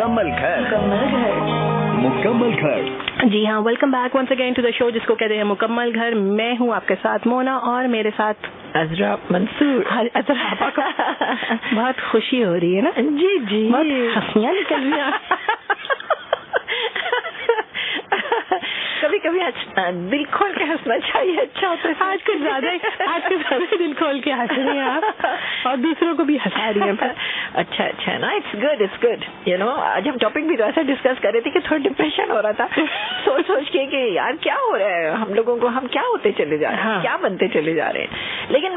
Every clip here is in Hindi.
मुकम्मल घर। मुकम्मल घर। जी हाँ, welcome back once again to the show जिसको कहते हैं मुकम्मल घर। मैं हूँ आपके साथ मोना और मेरे साथ अजरा मंसूर। अजरा को बहुत खुशी हो रही है ना? जी जी, बहुत हंसियाँ निकल रही हैं। कभी कभी दिल खोल के हंसना चाहिए, अच्छा होता है। आज कुछ ज्यादा दिल खोल के हंस रही हैं आप और दूसरों को भी हंसा रही हैं। अच्छा ना, इट्स गुड। यू नो, आज हम टॉपिक भी तो ऐसा डिस्कस कर रहे थे कि थोड़ा डिप्रेशन हो रहा था सोच के कि यार क्या हो रहा है हम लोगों को, हम क्या होते चले जा रहे हैं, क्या बनते चले जा रहे हैं। लेकिन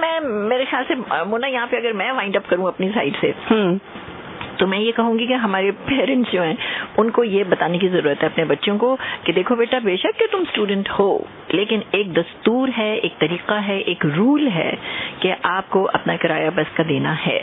मेरे ख्याल से मोना, यहाँ पे अगर मैं वाइंड अप करूँ अपनी साइड से, तो मैं ये कहूंगी कि हमारे पेरेंट्स जो हैं उनको ये बताने की जरूरत है अपने बच्चों को कि देखो बेटा, बेशक कि तुम स्टूडेंट हो, लेकिन एक दस्तूर है, एक तरीका है, एक रूल है कि आपको अपना किराया बस का देना है,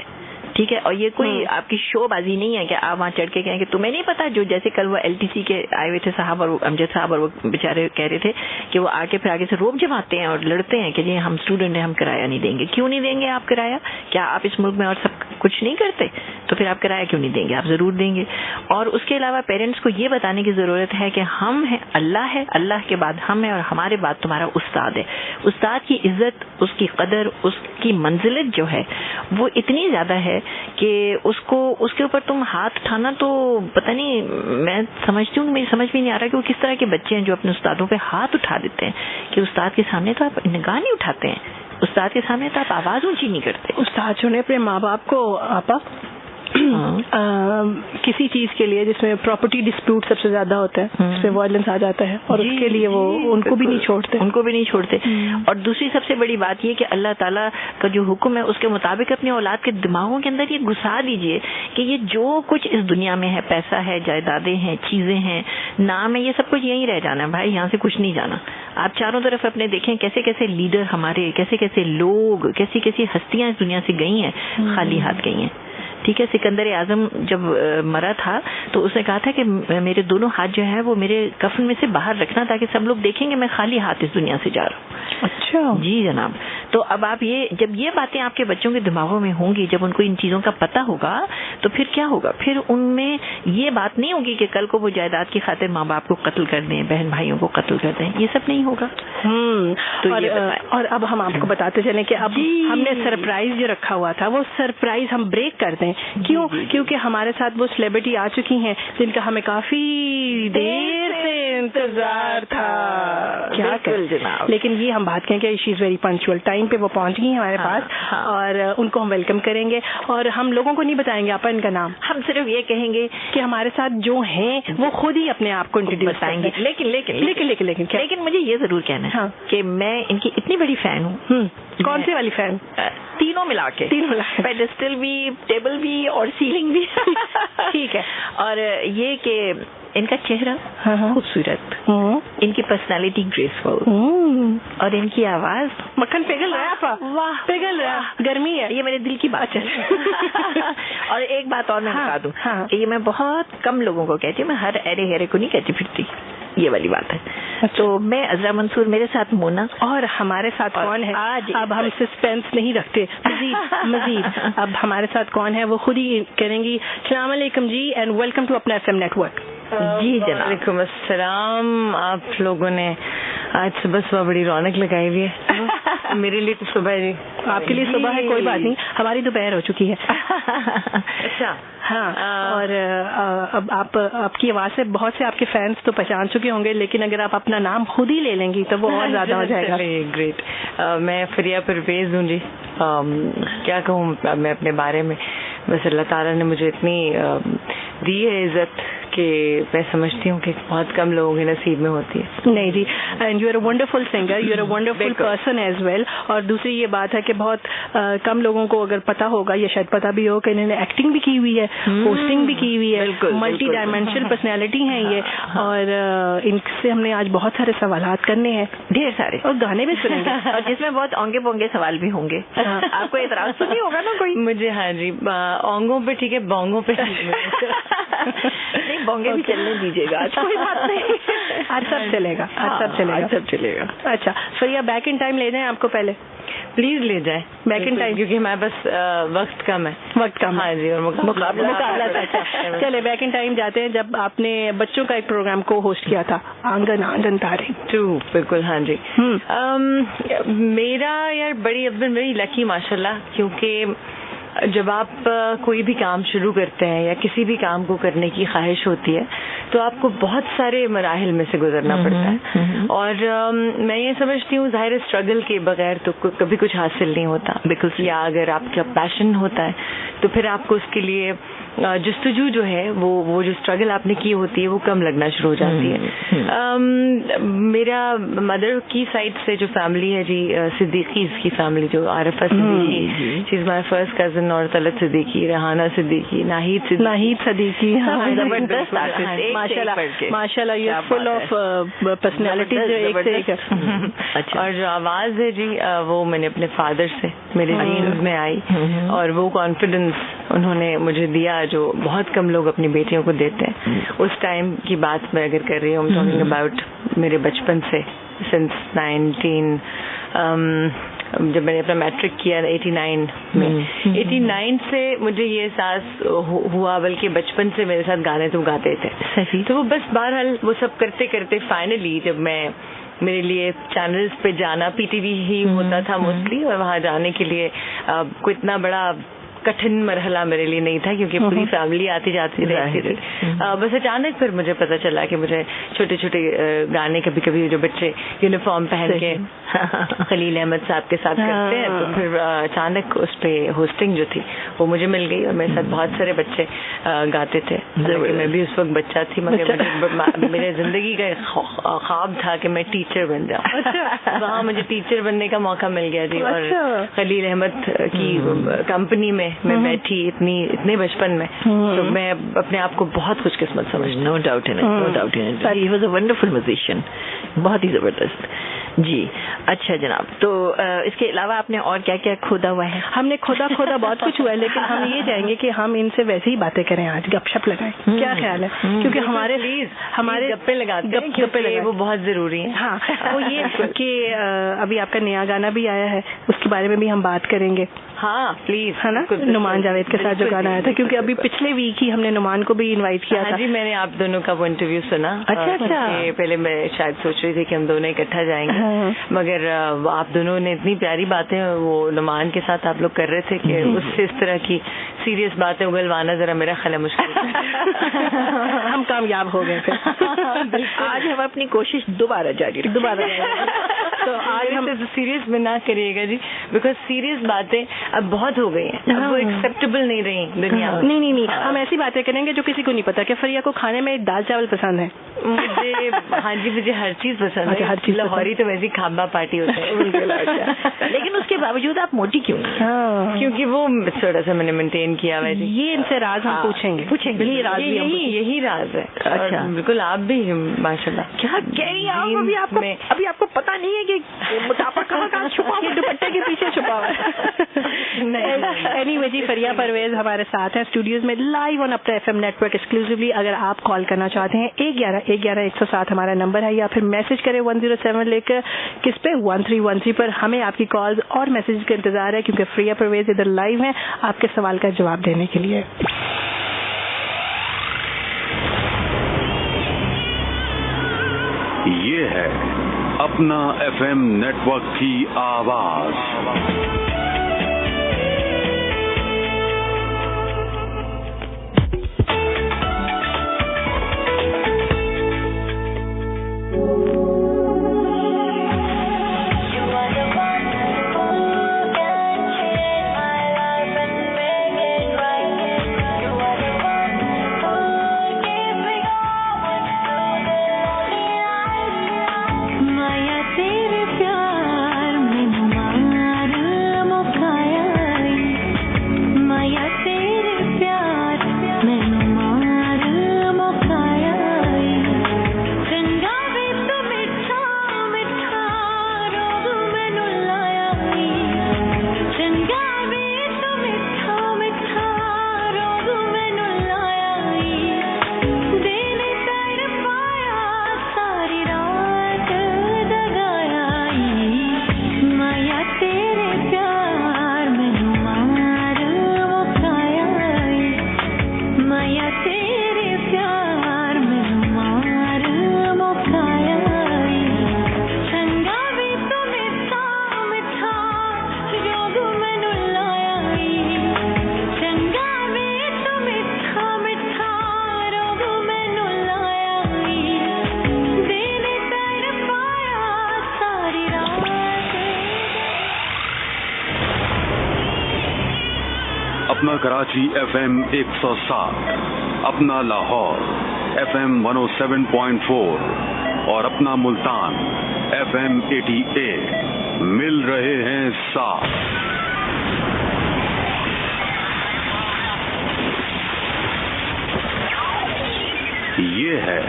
ठीक है। और ये कोई आपकी शोबाजी नहीं है कि आप वहाँ चढ़ के कहें कि तुम्हें नहीं पता। जो जैसे कल वो LTC के आए हुए थे साहब और अमजद साहब, और वो बेचारे कह रहे थे कि वो आके फिर आगे से रोब जमाते हैं और लड़ते हैं कि जी हम स्टूडेंट हैं, हम किराया नहीं देंगे। क्यों नहीं देंगे आप किराया? क्या आप इस मुल्क में और सब कुछ नहीं करते? तो फिर आप किराया क्यों नहीं देंगे? आप जरूर देंगे। और उसके अलावा पेरेंट्स को ये बताने की जरूरत है कि हम हैं, अल्लाह है, अल्लाह के बाद हम हैं और हमारे बाद तुम्हारा उस्ताद है। उस्ताद की इज्जत, उसकी कदर, उसकी मंजिलत जो है वो इतनी ज्यादा है कि उसके ऊपर तुम हाथ उठाना, तो पता नहीं, मैं समझती हूँ, मेरी समझ भी नहीं आ रहा कि वो किस तरह के बच्चे हैं जो अपने उस्तादों पे हाथ उठा देते हैं कि उस्ताद के सामने तो आप निगाह नहीं उठाते हैं, उस्ताद के सामने तो आप आवाज ऊंची नहीं करते। उस्ताद जो ने अपने माँ बाप को आपा किसी चीज के लिए जिसमें प्रॉपर्टी डिस्प्यूट सबसे ज्यादा होता है, जिसमें वायलेंस आ जाता है, और उसके लिए वो उनको भी नहीं छोड़ते। और दूसरी सबसे बड़ी बात ये कि अल्लाह ताला का जो हुक्म है उसके मुताबिक अपने औलाद के दिमागों के अंदर ये घुसा दीजिए कि ये जो कुछ इस दुनिया में है, पैसा है, जायदादें हैं, चीजें हैं, नाम है, ये सब कुछ यहीं रह जाना है भाई, यहाँ से कुछ नहीं जाना। आप चारों तरफ अपने देखें कैसे कैसे लीडर हमारे, कैसे कैसे लोग, कैसी कैसी हस्तियां इस दुनिया से गई हैं, खाली हाथ गई हैं। ठीक है, सिकंदर आजम जब मरा था तो उसने कहा था कि मेरे दोनों हाथ जो है वो मेरे कफन में से बाहर रखना ताकि सब लोग देखेंगे मैं खाली हाथ इस दुनिया से जा रहा हूँ। अच्छा जी जनाब। तो अब आप जब ये बातें आपके बच्चों के दिमागों में होंगी, जब उनको इन चीजों का पता होगा, तो फिर क्या होगा? फिर उनमें ये बात नहीं होगी कि कल को वो जायदाद की खातिर माँ बाप को कत्ल कर दें, बहन भाइयों को कत्ल कर दें, ये सब नहीं होगा। तो और अब हम आपको बताते चलें कि अब हमने सरप्राइज जो रखा हुआ था वो सरप्राइज हम ब्रेक कर दें। क्यों? क्योंकि हमारे साथ वो सेलिब्रिटी आ चुकी हैं जिनका हमें काफी देर से इंतजार था। क्या कर जनाब, लेकिन ये हम बात करें कि she is very punctual, time पे वो पहुंच गई हैं हमारे पास। और उनको हम वेलकम करेंगे और हम लोगों को नहीं बताएंगे आपा इनका नाम, हम सिर्फ ये कहेंगे कि हमारे साथ जो हैं वो खुद ही अपने आप को इंट्रोड्यूस बताएंगे। लेकिन मुझे ये जरूर कहना है कि मैं इनकी इतनी बड़ी फैन हूँ। कौन सी वाली फैन? तीनों मिला के, पेडेस्टल भी, टेबल भी और सीलिंग भी। ठीक है। और ये कि इनका चेहरा खूबसूरत, इनकी पर्सनालिटी ग्रेसफुल, और इनकी आवाज मक्खन पिघल रहा है। वाह, पिघल रहा है, गर्मी है, ये मेरे दिल की बात है। और एक बात और मैं बता दूं, ये मैं बहुत कम लोगों को कहती हूँ, मैं हर अरे हेरे को नहीं कहती फिरती, ये वाली बात है। अच्छा। तो मैं अजरा मंसूर, मेरे साथ मोना, और हमारे साथ कौन है आज? अब हम सस्पेंस नहीं रखते, मजीद अब हमारे साथ कौन है वो खुद ही करेंगी। अस्सलाम वालेकुम जी एंड वेलकम टू अपना FM नेटवर्क। जी जनाब। वालेकुम अस्सलाम। आप लोगों ने आज सुबह बड़ी रौनक लगाई हुई है। मेरे लिए तो सुबह है जी, आपके लिए सुबह है, कोई बात नहीं, हमारी दोपहर हो चुकी है। अच्छा हाँ। और अब आपकी आवाज से बहुत से आपके फैंस तो पहचान चुके होंगे, लेकिन अगर आप अपना नाम खुद ही ले लेंगी तो वो और ज्यादा हो जाएगा। ग्रेट। मैं फरिया परवेज हूँ जी। क्या कहूँ मैं अपने बारे में, बस अल्लाह ताला ने मुझे इतनी दी है इज्जत कि मैं समझती हूँ कि बहुत कम लोगों के नसीब में होती है। नहीं जी, and you are a wonderful singer, you are a wonderful person as well. और दूसरी ये बात है कि बहुत कम लोगों को अगर पता होगा, या शायद पता भी हो कि इन्होंने एक्टिंग भी की हुई है, होस्टिंग भी की हुई है, मल्टी डायमेंशनल पर्सनैलिटी है ये। और इनसे हमने आज बहुत सारे सवालात करने हैं, ढेर सारे, और गाने भी सुनेंगे और जिसमें बहुत ओंगे पोंगे सवाल भी होंगे। आपको एतराज तो नहीं होगा ना कोई? मुझे हाँ जी, ओंगों पे ठीक है, बोंगों पे नहीं, लौंगे भी चलने दीजिएगा आज, कोई बात नहीं, आज सब चलेगा, आज सब चलेगा। अच्छा फरिया, बैक इन टाइम ले जाएं आपको पहले, प्लीज ले जाए बैक इन टाइम, क्योंकि हमारे पास वक्त कम है। हाँ जी, और मुकाबला था। चले बैक इन टाइम जाते हैं, जब आपने बच्चों का एक प्रोग्राम को होस्ट किया था, आंगन तारे। ट्रू, बिल्कुल, हाँ जी। मेरा यार बड़ी लकी माशाल्लाह, क्योंकि जब आप कोई भी काम शुरू करते हैं या किसी भी काम को करने की ख्वाहिश होती है तो आपको बहुत सारे मराहिल में से गुजरना पड़ता है, और मैं ये समझती हूँ ज़ाहिर स्ट्रगल के बगैर तो कभी कुछ हासिल नहीं होता। बिल्कुल, या अगर आपका पैशन होता है तो फिर आपको उसके लिए जस्तजू जो है वो जो स्ट्रगल आपने की होती है वो कम लगना शुरू हो जाती है। मेरा मदर की साइड से जो फैमिली है जी, सिद्दीकी की फैमिली, जो Arifa Siddiqui, she is my first cousin, और तलत सिद्दीकी, रहाना सिद्दीकी, नाहिद सदीकी, जबरदस्त, माशाल्लाह, you are full of personalities, जो एक से एक। अच्छा, और जो आवाज है जी वो मैंने अपने फादर से मेरे जीन्स में आई, और वो कॉन्फिडेंस उन्होंने मुझे दिया जो बहुत कम लोग अपनी बेटियों को देते हैं। उस टाइम की बात मैं अगर कर रही हूँ, टॉकिंग अबाउट मेरे बचपन से, सिंस 19 जब मैंने अपना मैट्रिक किया 89 में, 89 से मुझे ये एहसास हुआ, बल्कि बचपन से मेरे साथ गाने तो गाते थे। सही, तो वो बस बहरहाल वो सब करते करते फाइनली जब मेरे लिए चैनल्स पे जाना, पीटीवी ही होता था मोस्टली, और वहाँ जाने के लिए कोई इतना बड़ा कठिन मरहला मेरे लिए नहीं था, क्योंकि पूरी फैमिली आती जाती रहती थी। बस अचानक फिर मुझे पता चला कि मुझे छोटे छोटे गाने, कभी कभी जो बच्चे यूनिफॉर्म पहन के खलील अहमद साहब के साथ करते हैं, तो फिर अचानक उस पे होस्टिंग जो थी वो मुझे मिल गई, और मेरे साथ बहुत सारे बच्चे गाते थे। मैं भी उस वक्त बच्चा थी, मगर मेरे जिंदगी का ख्वाब था कि मैं टीचर बन जाऊँ। वहाँ मुझे टीचर बनने का मौका मिल गया जी, और खलील अहमद की कंपनी में मैं बैठी इतने बचपन में, तो मैं अपने आप को बहुत खुशकिस्मत समझती हूँ। No doubt in it, he was a wonderful musician, बहुत ही जबरदस्त जी। अच्छा जनाब, तो इसके अलावा आपने और क्या क्या खोदा हुआ है? हमने खोदा बहुत कुछ हुआ है, लेकिन हम ये चाहेंगे कि हम इनसे वैसे ही बातें करें, आज गपशप लगाएं। क्या ख्याल है? क्योंकि हमारे गप्पे लगाते वो बहुत जरूरी है। हाँ, वो ये कि अभी आपका नया गाना भी आया है, उसके बारे में भी हम बात करेंगे। हाँ प्लीज, है ना, नुमान जावेद के साथ जो गाना आया था, क्योंकि अभी पिछले वीक ही हमने नुमान को भी इनवाइट किया था। जी, मैंने आप दोनों का वो इंटरव्यू सुना। अच्छा। पहले मैं शायद सोच रही थी कि हम दोनों इकट्ठा जाएंगे, मगर आप दोनों ने इतनी प्यारी बातें वो नुमान के साथ आप लोग कर रहे थे कि उससे इस तरह की सीरियस बातें उगलवाना जरा मेरा ख्याल मुश्किल। हम कामयाब हो गए थे। आज हम अपनी कोशिश दोबारा जारी तो आज हम सीरियस में ना करिएगा जी, बिकॉज सीरियस बातें अब बहुत हो गई हैं, अब वो एक्सेप्टेबल नहीं रही दुनिया में। नहीं, हम ऐसी बातें करेंगे जो किसी को नहीं पता कि फरिया को खाने में दाल चावल पसंद है। मुझे हाँ जी, मुझे हर चीज पसंद है, हर चीज। लाहौरी तो वैसी खाबा पार्टी होता है। लेकिन उसके बावजूद आप मोटी क्यों? क्योंकि वो थोड़ा सा मैंने मेंटेन किया हुआ जी। ये इनसे राज हम पूछेंगे, यही राज है। अच्छा, बिल्कुल, आप भी माशाल्लाह। क्या कह रही हैं? अभी आपको पता नहीं है कि मोटापा कहाँ छुपा है? दुपट्टे के पीछे छुपा हुआ है। एनीवे जी, फरिया परवेज हमारे साथ है स्टूडियोज में लाइव ऑन अपना FM नेटवर्क एक्सक्लूसिवली। अगर आप कॉल करना चाहते हैं 111-111-107 हमारा नंबर है, या फिर मैसेज करें 107 लेकर, किस पे 1313 पर। हमें आपकी कॉल्स और मैसेज का इंतजार है, क्योंकि फरिया परवेज इधर लाइव है आपके सवाल का जवाब देने के लिए। ये है अपना FM नेटवर्क की आवाज। माया तेरे प्यार में मार या तेरे प्यार में मार मुकाया चंगा भी तो मिठा मिठा जोग मैनू लाया चंगा भी तो मिठा मिठा रोग मैनू लाया दिन कर पाया सारी रात अपना कराची FM 107, अपना लाहौर FM 107.4 और अपना मुल्तान FM 88 मिल रहे हैं साथ। ये है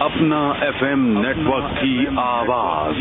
अपना FM नेटवर्क की आवाज।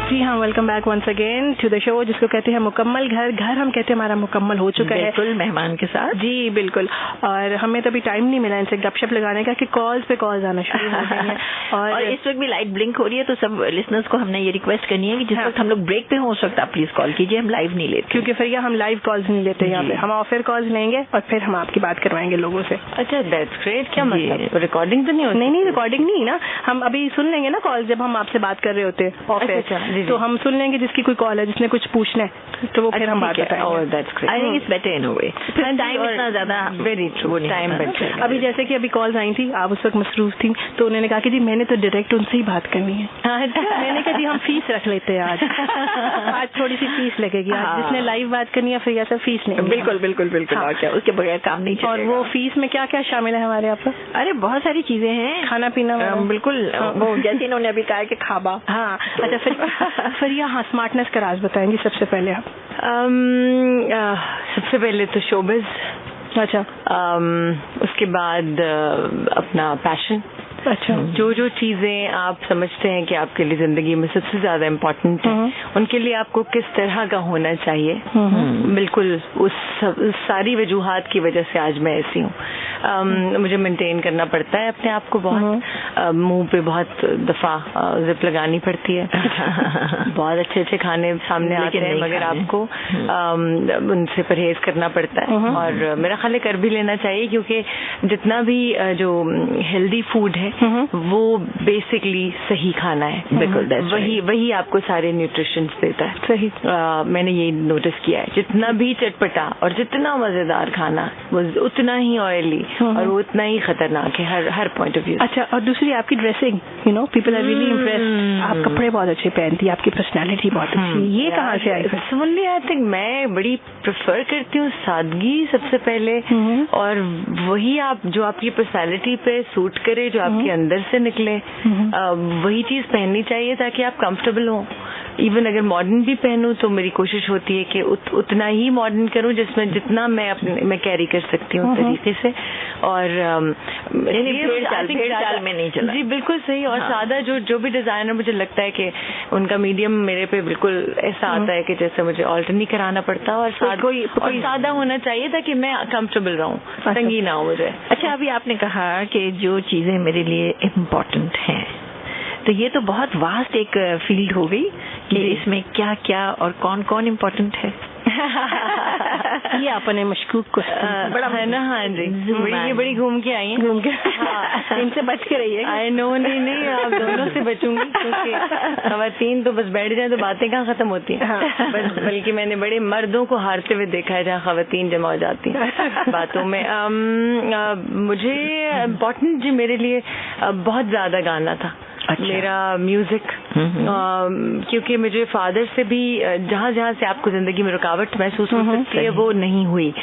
जी हाँ, welcome back once again to the show जिसको कहते हैं मुकम्मल घर। घर हम कहते हैं हमारा मुकम्मल हो चुका है बिल्कुल मेहमान के साथ। जी बिल्कुल, और हमें तभी टाइम नहीं मिला इनसे गपशप लगाने का कि कॉल्स पे कॉल्स आना शुरू हो गए हैं और इस वक्त भी लाइट ब्लिंक हो रही है, तो सब लिसनर्स को हमने ये रिक्वेस्ट करनी है कि जिस वक्त हम लोग ब्रेक पे हो उस वक्त आप प्लीज कॉल कीजिए, हम लाइव नहीं लेते क्योंकि फिर हम लाइव कॉल्स नहीं लेते यहाँ पे, हम ऑफ एयर कॉल्स लेंगे और फिर हम आपकी बात करवाएंगे लोगों से। अच्छा, दैट्स ग्रेट। क्या मतलब रिकॉर्डिंग तो नहीं होती? नहीं, रिकॉर्डिंग नहीं ना, हम अभी सुन लेंगे ना कॉल जब हम आपसे बात कर रहे होते हैं ऑफ एयर, तो हम सुन लेंगे जिसकी कोई कॉल है जिसने कुछ पूछना है तो वो फिर हम बात बताएंगे। I think it's better in a way, time इतना ज्यादा वेरी ट्रू टाइम बेटर। अभी जैसे कि अभी कॉल्स आई थी, आप उस वक्त मसरूफ थी, तो उन्होंने कहा कि जी मैंने तो डायरेक्ट उनसे ही बात करनी है। मैंने कहा जी हम फीस रख लेते हैं आज थोड़ी सी फीस लगेगी, आज जिसने लाइव बात करनी है फिर ऐसा फीस नहीं। बिल्कुल बिल्कुल बिल्कुल, और क्या उसके बगैर काम नहीं चलेगा। और वो फीस में क्या क्या शामिल है हमारे यहाँ पर? अरे बहुत सारी चीजें हैं, खाना पीना बिल्कुल वो जैसे इन्होंने अभी कहा कि खाबा। हाँ अच्छा, फिर यहाँ स्मार्टनेस का राज बताएंगी सबसे पहले आप? सबसे पहले तो शोबिज, अच्छा, उसके बाद अपना पैशन। अच्छा, जो चीजें आप समझते हैं कि आपके लिए जिंदगी में सबसे ज्यादा इम्पोर्टेंट है, उनके लिए आपको किस तरह का होना चाहिए। बिल्कुल उस सारी वजूहात की वजह से आज मैं ऐसी हूँ। मुझे मेंटेन करना पड़ता है अपने आप को बहुत, मुंह पे बहुत दफा जिप लगानी पड़ती है बहुत अच्छे अच्छे खाने सामने आते हैं मगर आपको उनसे परहेज करना पड़ता है, और मेरा ख्याल कर भी लेना चाहिए क्योंकि जितना भी जो हेल्दी फूड है वो बेसिकली सही खाना है। बिल्कुल वही आपको सारे न्यूट्रिशंस देता है। सही, मैंने ये नोटिस किया है, जितना भी चटपटा और जितना मजेदार खाना वो उतना ही ऑयली और वो उतना ही खतरनाक है हर पॉइंट ऑफ व्यू। अच्छा, और दूसरी आपकी dressing, you know people are really impressed, आप कपड़े बहुत अच्छे पहनती है, आपकी पर्सनालिटी बहुत अच्छी, ये कहाँ से आई? समझ आई थिंक मैं बड़ी प्रेफर करती हूँ सादगी सबसे पहले, और वही आप जो आपकी पर्सनालिटी पे सूट करे, जो आपके अंदर से निकले, वही चीज पहननी चाहिए ताकि आप कंफर्टेबल हो। इवन अगर मॉडर्न भी पहनूं तो मेरी कोशिश होती है कि उतना ही मॉडर्न करूं जिसमें जितना मैं कैरी कर सकती हूँ तरीके से, और भेड़ में नहीं चला। जी बिल्कुल सही, और सादा जो भी डिजाइनर, मुझे लगता है कि उनका मीडियम मेरे पे बिल्कुल ऐसा आता है कि जैसे मुझे ऑल्टर नहीं कराना पड़ता, और सादा होना चाहिए ताकि मैं कंफर्टेबल रहूं, तंगी ना हो मुझे। अच्छा, अभी आपने कहा कि जो चीजें मेरे लिए इम्पोर्टेंट हैं, तो ये तो बहुत वास्ट एक फील्ड हो गई कि इसमें क्या क्या और कौन कौन इम्पोर्टेंट है। ये आपने मशकूक को बड़ा है ना। हाँ जी, बड़ी घूम के आई हैं। घूम के इनसे बच के रहिए। आई नो, नहीं आप दोनों से बचूंगी क्योंकि खवातीन तो बस बैठ जाए तो बातें कहाँ खत्म होती हैं। बल्कि मैंने बड़े मर्दों को हारते हुए देखा है जहाँ खवातीन जमा हो जाती हैं बातों में। मुझे इम्पोर्टेंट जी मेरे लिए बहुत ज्यादा गाना था। अच्छा। मेरा म्यूजिक, क्योंकि मुझे फादर से भी जहाँ से आपको जिंदगी में रुकावट महसूस हो सकती है वो नहीं हुई।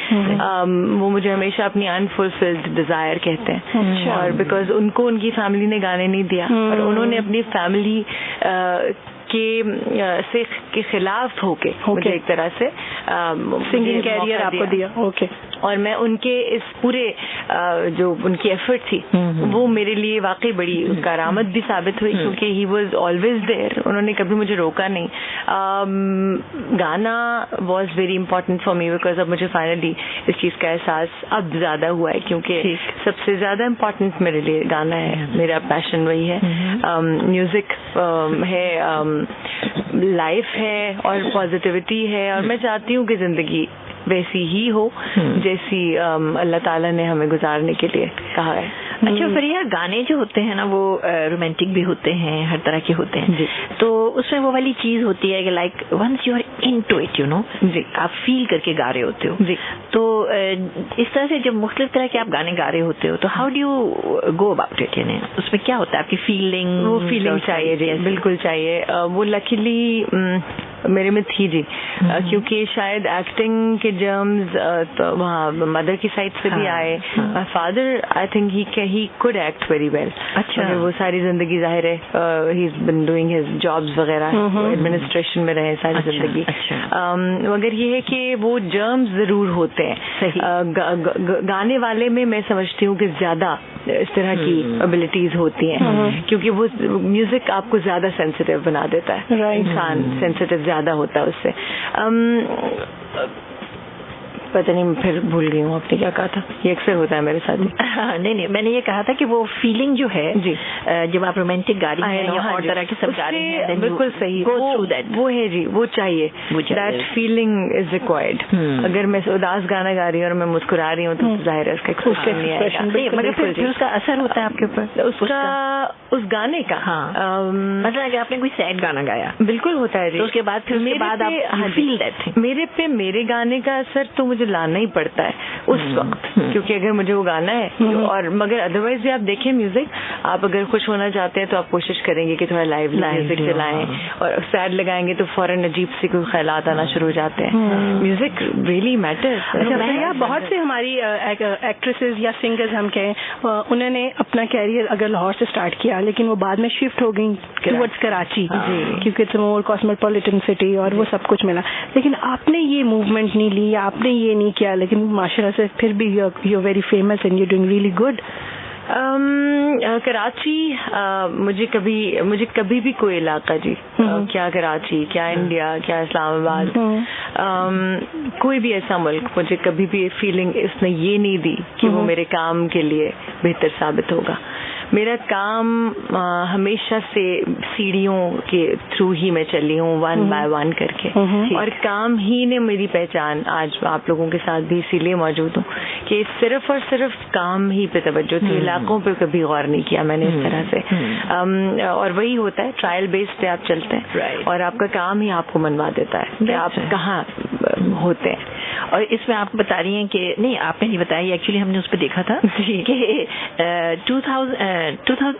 वो मुझे हमेशा अपनी अनफुलफिल्ड डिजायर कहते हैं, और बिकॉज उनको उनकी फैमिली ने गाने नहीं दिया, और उन्होंने अपनी फैमिली के खिलाफ होके मुझे एक तरह से सिंगिंग कैरियर आपको दिया। ओके, और मैं उनके इस पूरे जो उनकी एफर्ट थी वो मेरे लिए वाकई बड़ी करामत भी साबित हुई, क्योंकि ही वॉज ऑलवेज देयर, उन्होंने कभी मुझे रोका नहीं। गाना was very important for me because अब मुझे फाइनली इस चीज का एहसास अब ज्यादा हुआ है, क्योंकि सबसे ज्यादा इम्पोर्टेंट मेरे लिए गाना है, मेरा पैशन वही है। म्यूजिक है, लाइफ है और पॉजिटिविटी है, और मैं चाहती हूँ कि जिंदगी वैसी ही हो जैसी अल्लाह ताला ने हमें गुजारने के लिए कहा है। अच्छा फरिया, गाने जो होते हैं ना वो रोमांटिक भी होते हैं, हर तरह के होते हैं जी। तो उसमें वो वाली चीज होती है कि like once you are into it, you know, जी, आप फील करके गा रहे होते हो जी। तो इस तरह से जब मुख्तलिफ तरह के आप गाने गा रहे होते हो तो how do you go about it, यानी उसमें क्या होता है आपकी फीलिंग? वो फीलिंग चाहिए जी, बिल्कुल चाहिए। वो लकीली मेरे में थी जी, क्योंकि शायद एक्टिंग के जर्म्स तो वहाँ मदर की साइड से भी आए। My father I think he could act very well. अच्छा। वो सारी जिंदगी जाहिर है he is been doing his jobs वगैरह, एडमिनिस्ट्रेशन में रहे सारी जिंदगी। मगर ये है कि वो जर्म्स जरूर होते हैं। गाने वाले में मैं समझती हूँ कि ज्यादा इस तरह की एबिलिटीज होती हैं, क्योंकि वो म्यूजिक आपको ज्यादा सेंसिटिव बना देता है। इंसान सेंसिटिव ज्यादा होता है उससे। पता नहीं, फिर भूल गई हूँ आपने क्या कहा था। ये अक्सर होता है मेरे साथ। नहीं, मैंने ये कहा था कि वो फीलिंग जो है जी, जब आप रोमांटिक गा रही हैं या और तरह के सब गा रही हैं, बिल्कुल सही, वो है जी, वो चाहिए। That feeling is required. अगर मैं उदास गाना गा रही हूँ और मैं मुस्कुरा रही हूँ तो जाहिर है उसका एक्सप्रेशन नहीं आएगा, मगर फिर उसका असर होता है आपके ऊपर उसका, उस गाने का। मतलब अगर आपने कोई सैड गाना गाया, बिल्कुल होता है जी, तो उसके बाद फिर आप फील दैट थिंग। मेरे गाने का असर तो मुझे लाना ही पड़ता है उस वक्त, क्योंकि अगर मुझे वो गाना है और मगर अदरवाइज भी आप देखें म्यूजिक, आप अगर खुश होना चाहते हैं तो आप कोशिश करेंगे कि थोड़ा लाइव म्यूजिक चलाएं, और सैड लगाएंगे तो फौरन अजीब सी कोई ख्यालात आना शुरू हो जाते हैं। Music really matters. अच्छा, बहुत से हमारी एक्ट्रेसेस या सिंगर्स हम कहें, उन्होंने अपना कैरियर अगर लाहौर से स्टार्ट किया लेकिन वो बाद में शिफ्ट हो गई टुवर्ड्स कराची, क्योंकि इट्स मोर कॉस्मोपॉलिटन सिटी और वो सब कुछ मिला। लेकिन आपने ये मूवमेंट नहीं ली, आपने ये नहीं किया, लेकिन माशाल्लाह से फिर भी you are very famous and you doing really good. Karachi मुझे कभी भी कोई इलाका जी, क्या कराची, क्या इंडिया, क्या इस्लामाबाद, कोई भी ऐसा मुल्क, मुझे कभी भी फीलिंग इसने ये नहीं दी कि वो मेरे काम के लिए बेहतर साबित होगा। मेरा काम हमेशा से सीढ़ियों के थ्रू ही मैं चली हूँ, वन बाय वन करके, और काम ही ने मेरी पहचान आज आप लोगों के साथ भी इसीलिए मौजूद हूँ कि सिर्फ और सिर्फ काम ही पे तवज्जो थी, इलाकों पे कभी गौर नहीं किया मैंने इस तरह से। और वही होता है, ट्रायल बेस पे आप चलते हैं और आपका काम ही आपको मनवा देता है कि आप कहाँ होते हैं। और इसमें आप बता रही हैं कि नहीं, आपने नहीं बताया, एक्चुअली हमने उस पर देखा था कि 2000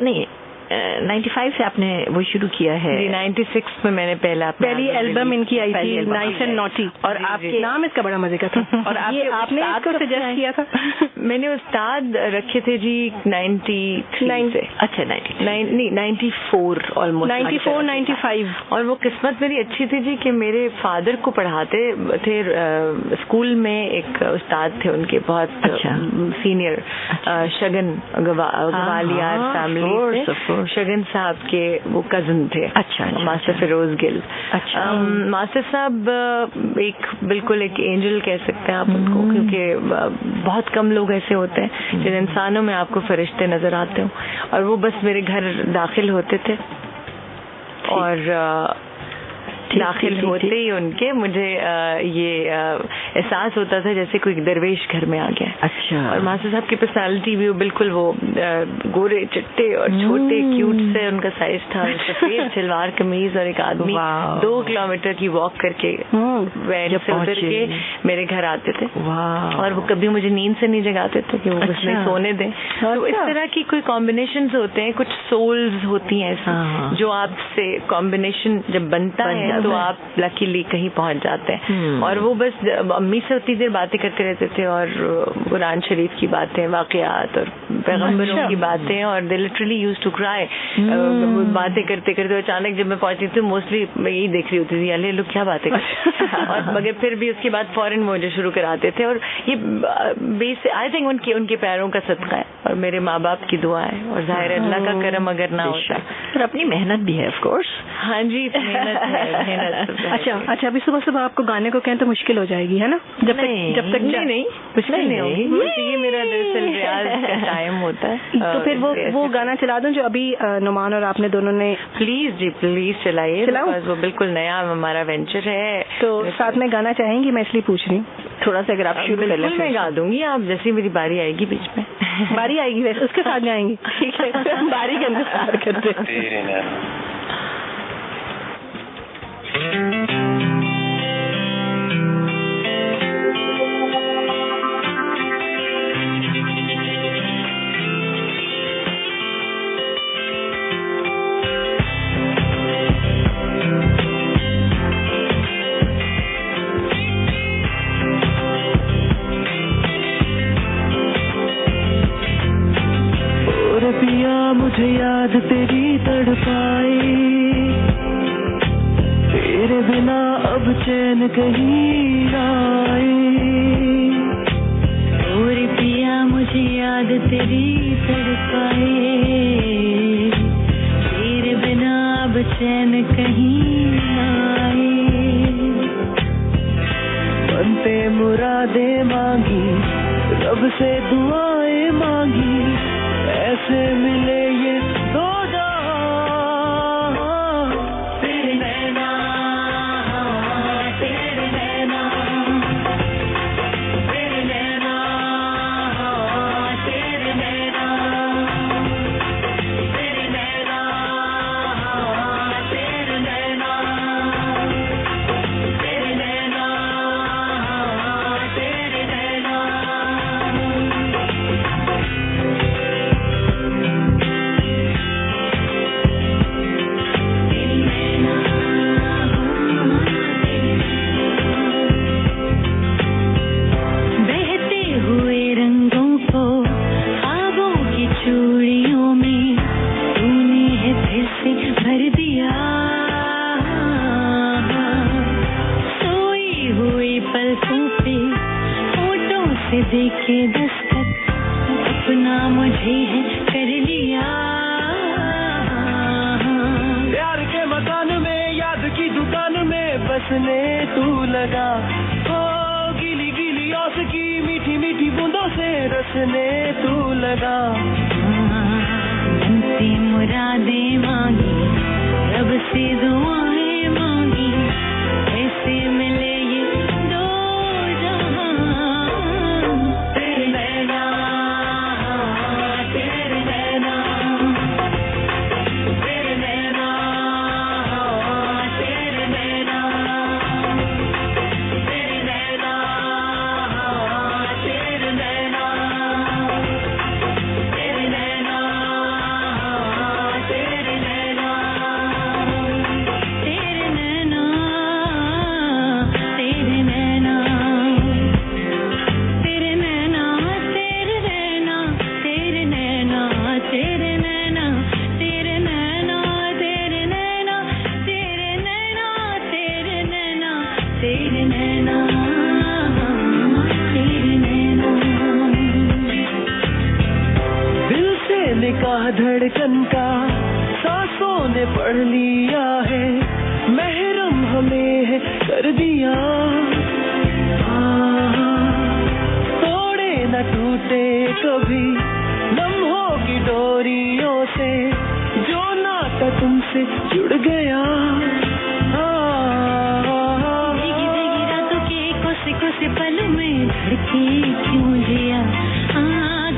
नहीं 95 से आपने वो शुरू किया है। 96 में मैंने पहली एल्बम इनकी आई थी, नाइस एंड नॉटी, और आपके नाम इसका बड़ा मजे का था। और आपने इसको सजेस्ट किया था? मैंने उस्ताद रखे थे जी 93 से। अच्छा, 94 ऑलमोस्ट, 94 95। और वो किस्मत मेरी अच्छी थी जी कि मेरे फादर को पढ़ाते थे स्कूल में, एक उस्ताद थे उनके बहुत सीनियर, शगन गवालियार फैमिली से, शगन साहब के वो कजन थे। अच्छा, मास्टर फिरोज गिल। अच्छा। मास्टर साहब बिल्कुल एक एंजल कह सकते हैं आप उनको, क्योंकि बहुत कम लोग ऐसे होते हैं जिन इंसानों में आपको फरिश्ते नजर आते हो, और वो बस मेरे घर दाखिल होते थे और दाखिल होते ही उनके मुझे ये एहसास होता था जैसे कोई दरवेश घर में आ गया। अच्छा। और मास्टर साहब की पर्सनालिटी भी बिल्कुल वो गोरे चिट्टे और छोटे क्यूट से उनका साइज था, सफेद सलवार कमीज, और एक आदमी 2 किलोमीटर की वॉक करके वैन से उतर के मेरे घर आते थे। और वो कभी मुझे नींद से नहीं जगाते थे कि वो कुछ नहीं सोने दें। तो इस तरह की कोई कॉम्बिनेशन होते हैं, कुछ सोल्स होती हैं ऐसी जो आपसे कॉम्बिनेशन जब बनता है तो आप लकीली कहीं पहुंच जाते हैं। और वो बस अम्मी से उतनी देर बातें करते रहते थे, और कुरान शरीफ की बातें, वाकयात और पैगंबरों की बातें, और they literally used to cry. बातें करते करते अचानक जब मैं पहुंचती थी, मोस्टली मैं यही देख रही होती थी, अरे लोग क्या बातें करते और मगर फिर भी उसके बाद फौरन मुझे शुरू कराते थे। और ये बेस आई थिंक उनके पैरों का सदका है और मेरे माँ बाप की दुआ है, और जाहिर है अल्लाह का करम अगर ना होता। और अपनी मेहनत भी है ऑफ कोर्स। हाँ जी, मेहनत है। अच्छा, अभी सुबह सुबह आपको गाने को कहें तो मुश्किल हो जाएगी, है ना? जब तक नहीं मुश्किल नहीं होगी। ये मेरा दरअसल रियाज का टाइम होता है। तो फिर वो गाना चला दूं जो अभी नुमान और आपने दोनों ने? प्लीज जी, प्लीज चलाइए, वो बिल्कुल नया हमारा वेंचर है। तो साथ में गाना चाहेंगी? मैं इसलिए पूछ रही हूँ। थोड़ा सा अगर आप शुरू कर लें। मैं गा दूंगी, आप जैसी मेरी बारी आएगी बीच में। बारी आएगी वैसे उसके साथ जाएंगी। ठीक है, बारी के अंदर स्टार्ट करते हैं। मुझे याद तेरी तड़पाए, तेरे बिना अब चैन कहीं आए। और पिया मुझे याद तेरी तड़पाए, तेरे बिना अब चैन कहीं आए। बनते मुरादे मांगी, रब से दुआएं मांगी, ऐसे मिले ये दो जहां। तेरे नैना, तेरे नैना, तेरे नैना, तेरे नैना, तेरे नैना, तेरे नैना, तेरे नैना, तेरे नैना। देखे दस्तक अपना मुझे है कर लिया। प्यार के मकान में, याद की दुकान में बसने तू लगा। ओ गीली गीली आस की मीठी मीठी बूंदों से रसने तू लगा। बनती मुरादे मांगी, रब से दुआएं मांगी, ऐसे मिले ये दो जहां। तेरे नैना, तेरे नैना, तेरे नैना, तेरे नैना, तेरे नैना, तेरे नैना, तेरे नैना, तेरे नैना, तेरे नैना, तेरे नैना, तेरे नैना, तेरे नैना, तेरे नैना, तेरे नैना, तेरे नैना, तेरे नैना, तेरे नैना, तेरे नैना, तेरे नैना, तेरे नैना। दिल से निकाह धड़कन का सांसों ने पढ़ लिया है, महरम हमें है कर दिया। तोड़े न टूटे कभी लम्हों की डोरियों से, जो नाता तुमसे जुड़ गया। भीगी भीगी रातों के कोसे कोसे पल में धड़के क्यों जिया।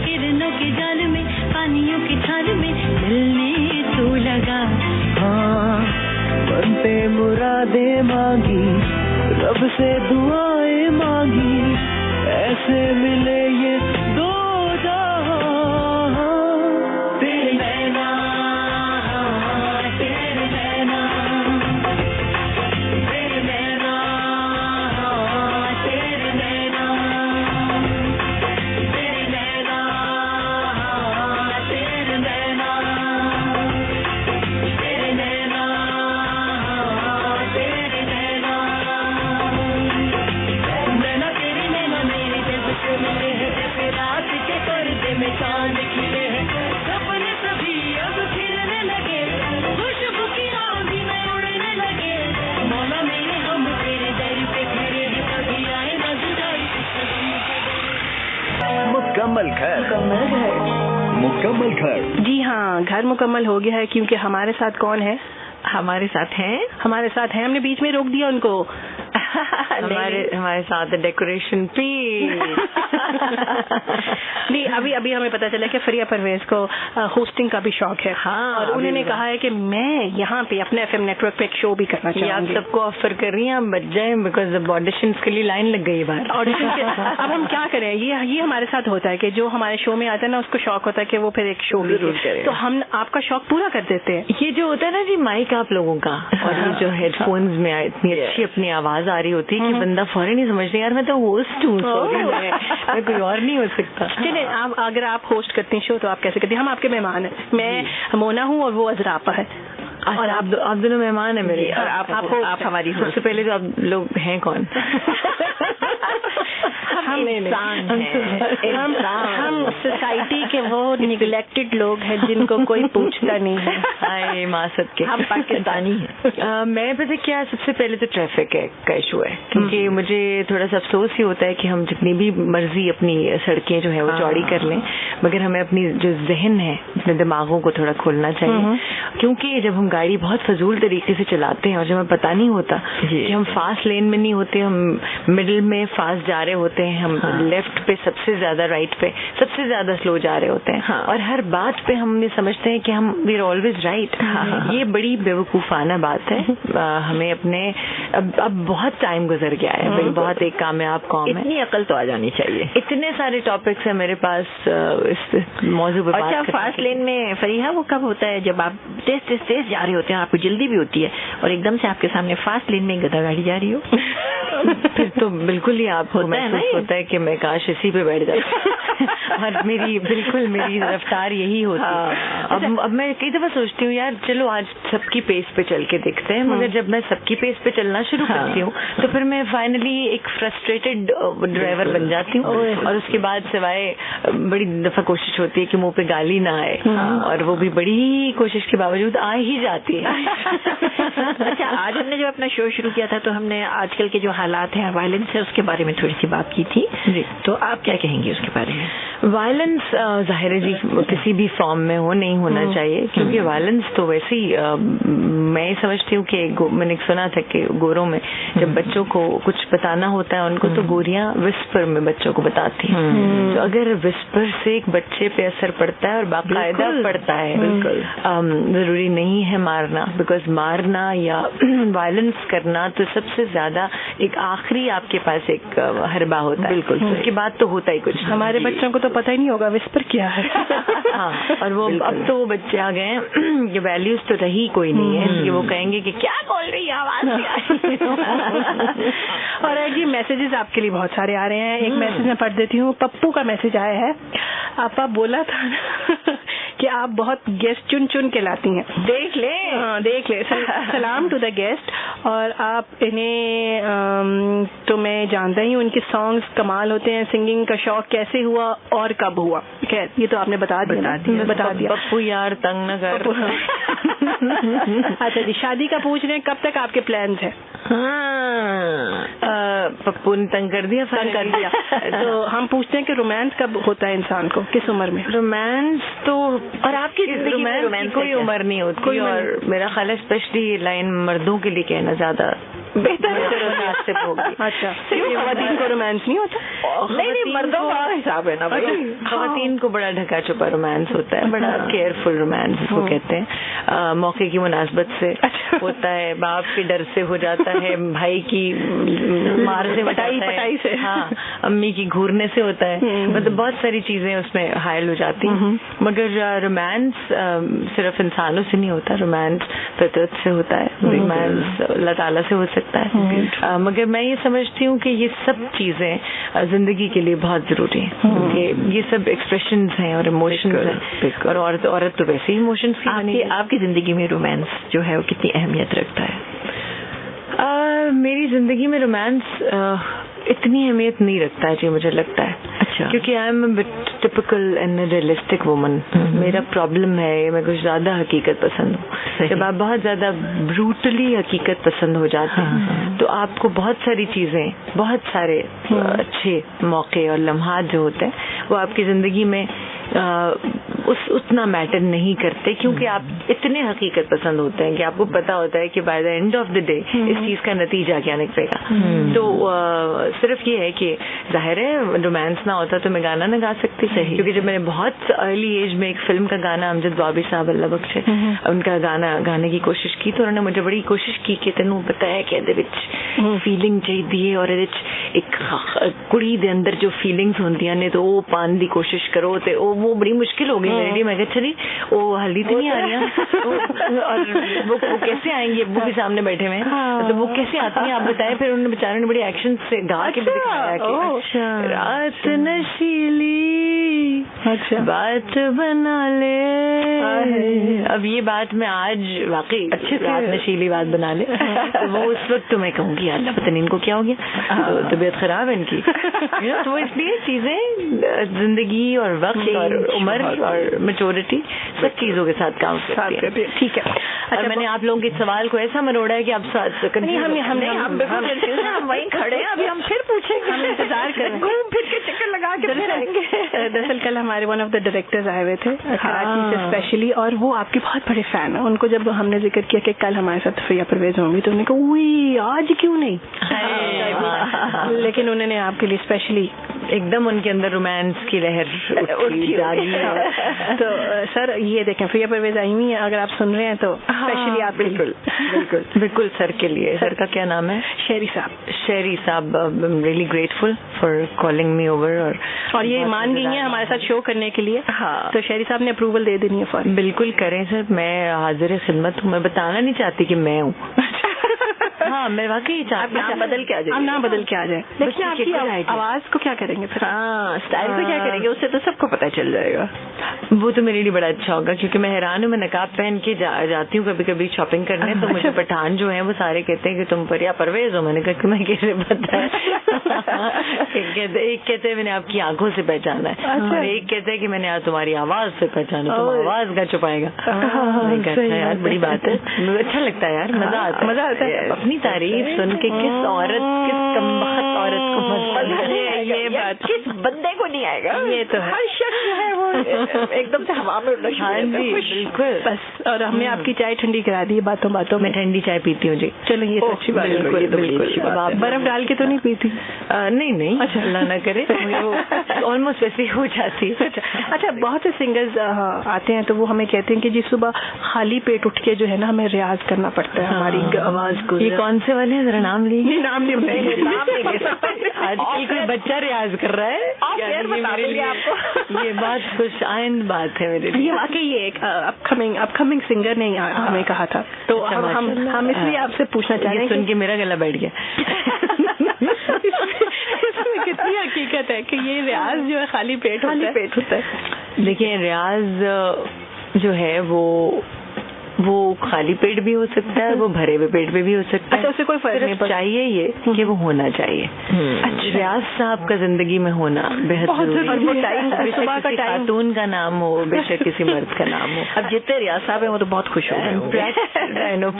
किरणों के जाल में, पानियों की छाल में मिलने तू लगा। हाँ, बनते मुरादे मांगी, रब से दुआएं मांगी, ऐसे मिले ये दो जहां। तेरे नैना, तेरे नैना, तेरे नैना, तेरे नैना, तेरे नैना, तेरे नैना, तेरे नैना, तेरे नैना। नैना तेरे नैना मेरे दिल से मिले हैं, जैसे रात के पर्दे में चांद खिले हैं। सपने सभी अब खिलने लगे, खुशबू की आंधी में उड़ने लगे। मौला मेरे हम तेरे दर पे खड़े हैं, कभी आए ना जुदाई। मुकम्मल घर, मुकम्मल घर। जी हाँ, घर मुकम्मल हो गया है, क्योंकि हमारे साथ कौन है? हमारे साथ हैं, हमारे साथ हैं, हमने बीच में रोक दिया उनको। हमारे साथ डेकोरेशन पीस। नहीं, अभी हमें पता चला कि फरिया परवेज को होस्टिंग का भी शौक है। हाँ, और उन्होंने कहा है कि मैं यहाँ पे अपने एफएम नेटवर्क पे एक शो भी करना चाहूंगी। आप सबको ऑफर कर रही हैं, आप बच जाएं, बिकॉज अब ऑडिशंस के लिए लाइन लग गई बाहर। ऑडिशन के अब हम क्या करें, ये हमारे साथ होता है कि जो हमारे शो में आता है ना, उसको शौक होता है कि वो फिर एक शो भी करे, तो हम आपका शौक पूरा कर देते हैं। ये जो होता है ना जी, माइक आप लोगों का और ये जो हेडफोन्स में इतनी अच्छी अपनी आवाज आ रही होती है कि बंदा फौरन ही समझता है यार मैं तो होस्ट हूँ, मैं कोई और नहीं हो सकता। चलिए, अगर आप होस्ट करती हैं शो तो आप कैसे करती हैं? हम आपके मेहमान हैं, मैं मोना हूँ और वो अजरापा है। और आप दोनों मेहमान हैं मेरे। और आप हमारी सबसे पहले तो आप लोग हैं कौन? हम इंसान हैं। हम सोसाइटी के वो निगलेक्टेड लोग हैं जिनको कोई पूछता नहीं है। हाय माँ सबके, हम पाकिस्तानी हैं। मैं पता क्या, सबसे पहले तो ट्रैफिक का इशू है, क्योंकि मुझे थोड़ा सा अफसोस ही होता है कि हम जितनी भी मर्जी अपनी सड़कें जो है वो चौड़ी कर लें, मगर हमें अपनी जो जहन है, अपने दिमागों को थोड़ा खोलना चाहिए। क्योंकि जब हम गाड़ी बहुत फजूल तरीके से चलाते हैं और जब हमें पता नहीं होता कि हम फास्ट लेन में नहीं होते, हम मिडिल में फास्ट जा रहे होते हैं, हम लेफ्ट पे सबसे ज्यादा, राइट पे सबसे ज्यादा स्लो जा रहे होते हैं, और हर बात पे हम ये समझते हैं कि हम वी आर ऑलवेज राइट। ये बड़ी बेवकूफाना बात है। हमें अपने अब बहुत टाइम गुजर गया है, बहुत एक कामयाब कौम है, इतनी अकल तो आ जानी चाहिए। इतने सारे टॉपिक्स है मेरे पास इस मौजू पे बात करने। अच्छा, फास्ट लेन में फरीहा वो कब होता है जब आप तेज जा रहे होते हैं, आपको जल्दी भी होती है और एकदम से आपके सामने फास्ट लेन में गधा गाड़ी जा रही हो? फिर तो बिल्कुल ही आपको महसूस होता है कि मैं काश इसी पे बैठ जाता। और मेरी रफ्तार यही होती है। अब मैं कई दफा सोचती हूँ यार चलो आज सबकी पेस पे चल के देखते हैं, मगर जब मैं सबकी पेस पे चलना शुरू करती हूँ तो फिर मैं फाइनली एक फ्रस्ट्रेटेड ड्राइवर बन जाती हूँ, और उसके बाद सिवाय बड़ी दफा कोशिश होती है कि मुंह पे गाली ना आए, और वो भी बड़ी कोशिश के बावजूद आ ही जाती है। अच्छा, आज हमने जो अपना शो शुरू किया था तो हमने आजकल के जो हालात हैं, वायलेंस है, उसके बारे में थोड़ी सी बात की थी जी। तो आप क्या कहेंगे उसके बारे में? वायलेंस जाहिर है जी किसी भी फॉर्म में नहीं होना चाहिए, क्योंकि वायलेंस तो वैसे ही मैं समझती हूँ कि मैंने सुना था कि गोरों में जब बच्चों को कुछ बताना होता है उनको तो गोरियां विस्पर में बच्चों को बताती हैं। तो अगर विस्पर से एक बच्चे पे असर पड़ता है और बाकायदा पड़ता है, बिल्कुल जरूरी नहीं है मारना, बिकॉज मारना या वायलेंस करना तो सबसे ज्यादा एक आखिरी आपके पास एक हरबा होता है, बिल्कुल उसके बाद तो होता ही कुछ। हमारे बच्चों को तो पता ही नहीं होगा विस्पर क्या है। हाँ, और वो अब तो वो बच्चे आ गए हैं, ये वैल्यूज तो रही कोई नहीं है, इसलिए वो कहेंगे कि क्या बोल रही है आवाज। और जी मैसेजेस आपके लिए बहुत सारे आ रहे हैं। एक मैसेज मैं पढ़ देती हूँ। पप्पू का मैसेज आया है। आपा बोला था ना कि आप बहुत गेस्ट चुन चुन के लाती हैं, देख ले। हाँ, देख ले। सलाम टू द गेस्ट। और आप इन्हें तो मैं जानता ही हूँ, उनके सॉन्ग्स कमाल होते हैं। सिंगिंग का शौक कैसे हुआ और कब हुआ? खैर ये तो आपने बता दिया। पप्पू यार तंग न कर। अच्छा जी, शादी का पूछ रहे हैं, कब तक आपके प्लान्स हैं? पप्पू ने तंग कर दिया। तो हम पूछते हैं कि रोमांस कब होता है इंसान को, किस उम्र में? रोमांस तो, और आपकी जिंदगी में रोमांस कोई उम्र नहीं होती, और मेरा ख्याल है स्पेशली ये लाइन मर्दों के लिए कहना ज्यादा बेहतर होगी। अच्छा, ख़वातीन को रोमांस नहीं होता? नहीं, मर्दों का हिसाब है ना भाई। ख़वातीन को बड़ा ढका छुपा रोमांस होता है, बड़ा केयरफुल रोमांस जिसको कहते हैं। मौके की मुनासबत से होता है, बाप के डर से हो जाता है, भाई की मार से, पटाई से, हाँ, अम्मी की घूरने से होता है। मतलब बहुत सारी चीजें उसमें हायल हो जाती हैं। मगर रोमांस सिर्फ इंसानों से नहीं होता, रोमांस फितरत से होता है, रोमांस अल्लाह ताला से हो सकता है। मगर मैं ये समझती हूँ कि ये सब चीजें जिंदगी के लिए बहुत जरूरी है, क्योंकि ये सब एक्सप्रेशंस हैं और इमोशंस हैं, और औरत तो वैसे ही इमोशंस की बनी है। आपकी जिंदगी में रोमांस जो है वो कितनी अहमियत रखता है? मेरी जिंदगी में रोमांस इतनी अहमियत नहीं रखता है जी, मुझे लगता है। अच्छा। क्योंकि I am a typical and realistic woman. मेरा प्रॉब्लम है मैं कुछ ज्यादा हकीकत पसंद हूँ। जब आप बहुत ज्यादा ब्रूटली हकीकत पसंद हो जाते हैं तो आपको बहुत सारी चीजें, बहुत सारे अच्छे मौके और लम्हात जो होते हैं वो आपकी जिंदगी में उतना मैटर नहीं करते, क्योंकि आप इतने हकीकत पसंद होते हैं कि आपको पता होता है कि by the end of the day इस चीज का नतीजा क्या निकलेगा। तो सिर्फ ये है कि जाहिर है रोमांस ना होता तो मैं गाना ना गा सकती, क्योंकि जब मैंने बहुत अर्ली एज में एक फिल्म का गाना अमजद बॉबी साहब अल्लाह बख्शे उनका गाना गाने की कोशिश की, तो उन्होंने मुझे बड़ी कोशिश की कि तेनू पता है कि फीलिंग चाहिए और एक कुड़ी दे अंदर जो फीलिंग्स होंदियां ने तो वो पाने की कोशिश करो, तो वो बड़ी मुश्किल हो गई मेरे लिए। मैं चली वो हल्दी तो नहीं आ रही और वो कैसे आएंगी, अब्बू भी सामने बैठे हुए हैं, तो वो कैसे आती हैं आप बताएं। फिर उन्होंने बेचारे ने बड़ी एक्शन से गा के भी दिखाया कि रात नशीली बात बना ले। अब ये बात मैं आज वाकई अच्छे रात नशीली बात बना ले, तो वो उस वक्त तो मैं कहूँगी अल्लाह पता नहीं इनको क्या हो गया, तो तबीयत खराब है इनकी। तो वो इसलिए चीजें जिंदगी और वक्त और उम्र और मैच्योरिटी सब चीजों के साथ काम करती है। ठीक है। अच्छा, मैंने आप लोगों के सवाल को ऐसा मरोड़ा है कि आप हम वहीं खड़े हैं, अभी हम फिर पूछेंगे, हम इंतजार कर रहे हैं, घूम फिर के चक्कर लगा के फिर आएंगे। दरअसल कल हमारे वन ऑफ द डायरेक्टर्स आए हुए थे कराची से स्पेशली, और वो आपके बहुत बड़े फैन है। उनको जब हमने जिक्र किया कि कल हमारे साथ फ्रिया परवेज होंगी तो उन्होंने कहा उई आज क्यों नहीं, लेकिन उन्होंने आपके लिए स्पेशली एकदम उनके अंदर रोमांस की लहर जागी। तो सर ये देखें फ्रिया परवेज आई हुई है, अगर आप सुन रहे हैं तो स्पेशली आप बिल्कुल बिल्कुल बिल्कुल सर के लिए। सर का क्या नाम है? शेरी साहब। शेरी साहब, I am really grateful for calling me over और ये मान गई हैं हमारे साथ शो करने के लिए। हाँ, तो शेरी साहब ने अप्रूवल दे देनी है फॉर। बिल्कुल करें सर, मैं हाजिर खिदमत हूँ। मैं बताना नहीं चाहती कि मैं हूँ। हाँ, मैं वाकई चाहती हूँ बदल के आ जाए, नाम बदल के आ जाए, लेकिन आपकी आवाज को क्या करेंगे फिर? हाँ, स्टाइल को क्या करेंगे, उससे तो सबको पता चल जाएगा। वो तो मेरे लिए बड़ा अच्छा होगा, क्योंकि मैं हैरान हूँ, मैं नकाब पहन के जाती हूँ कभी कभी शॉपिंग करने, तो मुझे पठान जो है वो सारे कहते हैं कि तुम फरिया परवेज हो। मैंने कहा कि मैं कैसे पता है। एक कहते हैं मैंने आपकी आंखों से पहचाना है, और एक कहते हैं कि मैंने आज तुम्हारी आवाज से पहचाना। तुम आवाज का छुपाएगा। यार बड़ी बात है, अच्छा लगता है यार, मजा आता है अपनी तारीफ सुन के। किस औरत, किस कमबख्त औरत को मजा है, ये बात किस बंदे को नहीं आएगा। ये तो है, हर शख्स जो है वो एकदम से हवा में उड़ना शुरू करता है। बिल्कुल। बस, और हमने आपकी चाय ठंडी करा दी बातों बातों में। ठंडी चाय पीती हूँ जी। चलो ये तो अच्छी बात है। बिल्कुल। आप बर्फ डाल के तो नहीं पीती? नहीं, अच्छा अल्लाह ना करे, ऑलमोस्ट वैसे हो जाती। अच्छा, बहुत से सिंगर्स आते हैं तो वो हमें कहते हैं कि जी सुबह खाली पेट उठ के जो है ना हमें रियाज करना पड़ता है हमारी आवाज को। ये कौन से वाले हैं, जरा नाम लीजिए। नाम नहीं आजकल कोई बच्चा रियाज कर रहा है, आपको ये बात खुश आइंद बात है मेरे लिए। ये वाकई ये एक अपकमिंग सिंगर ने हमें कहा था, तो हम इसलिए आपसे पूछना चाह रहे हैं। सुन के मेरा गला बैठ गया। इसमें कितनी हकीकत है कि ये रियाज जो है खाली पेट होता है। देखिए, रियाज जो है वो खाली पेट भी हो सकता है, वो भरे हुए पेट पे भी हो सकता है। अच्छा, उससे कोई फर्क नहीं पड़ता, चाहिए ये कि वो होना चाहिए। अच्छा, रियाज साहब का जिंदगी में होना बेहद जरूरी है। सुबह का टाइम, खातून का नाम हो, बेशक किसी मर्द का नाम हो। अब जितने रियाज साहब है वो तो बहुत खुश हो गए।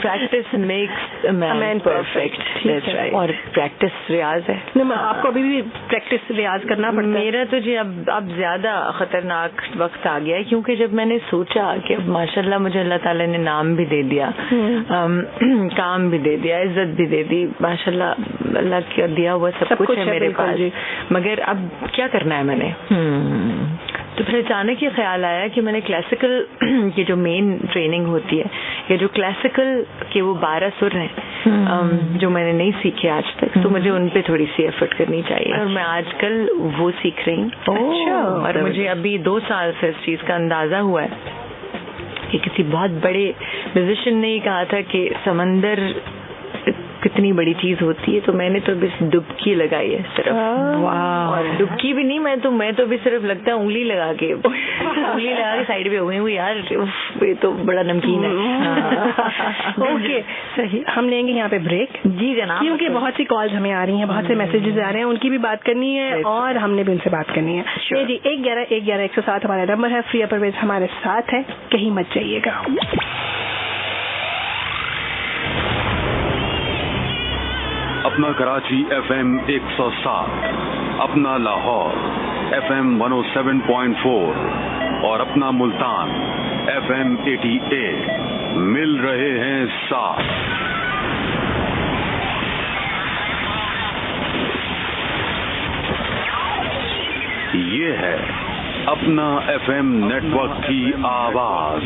Practice makes a man perfect, और प्रैक्टिस रियाज है। आपको अभी भी प्रैक्टिस रियाज करना पड़ता है? मेरा तो जी अब ज्यादा खतरनाक वक्त आ गया है, क्योंकि जब मैंने सोचा कि माशाल्लाह मुझे अल्लाह ताला ने नाम भी दे दिया, काम भी दे दिया, इज्जत भी दे दी, माशाल्लाह अल्लाह का दिया हुआ सब कुछ है मेरे पास, मगर अब क्या करना है मैंने। तो फिर अचानक ये ख्याल आया कि मैंने क्लासिकल की जो मेन ट्रेनिंग होती है, या जो क्लासिकल के वो 12 सुर हैं जो मैंने नहीं सीखे आज तक, तो मुझे उन पे थोड़ी सी एफर्ट करनी चाहिए, और मैं आजकल वो सीख रही हूँ। और मुझे अभी 2 साल से इस चीज का अंदाजा हुआ है कि किसी बहुत बड़े म्यूजिशियन ने कहा था कि समंदर कितनी बड़ी चीज होती है, तो मैंने तो बस डुबकी लगाई है सिर्फ। और डुबकी भी नहीं, मैं तो भी सिर्फ लगता है उंगली लगा के साइड पे हुई यार, ये तो बड़ा नमकीन है। ओके, सही। हम लेंगे यहाँ पे ब्रेक जी जनाब, क्योंकि बहुत सी कॉल्स हमें आ रही हैं, बहुत से मैसेजेस आ रहे हैं, उनकी भी बात करनी है और हमने भी उनसे बात करनी है। जी 111-111-107 हमारा नंबर है। फ्रिया परवेज हमारे साथ है, कहीं मत जाइएगा। अपना कराची FM 107, अपना लाहौर FM 107.4, और अपना मुल्तान FM 88 मिल रहे हैं साथ। ये है अपना FM नेटवर्क की आवाज।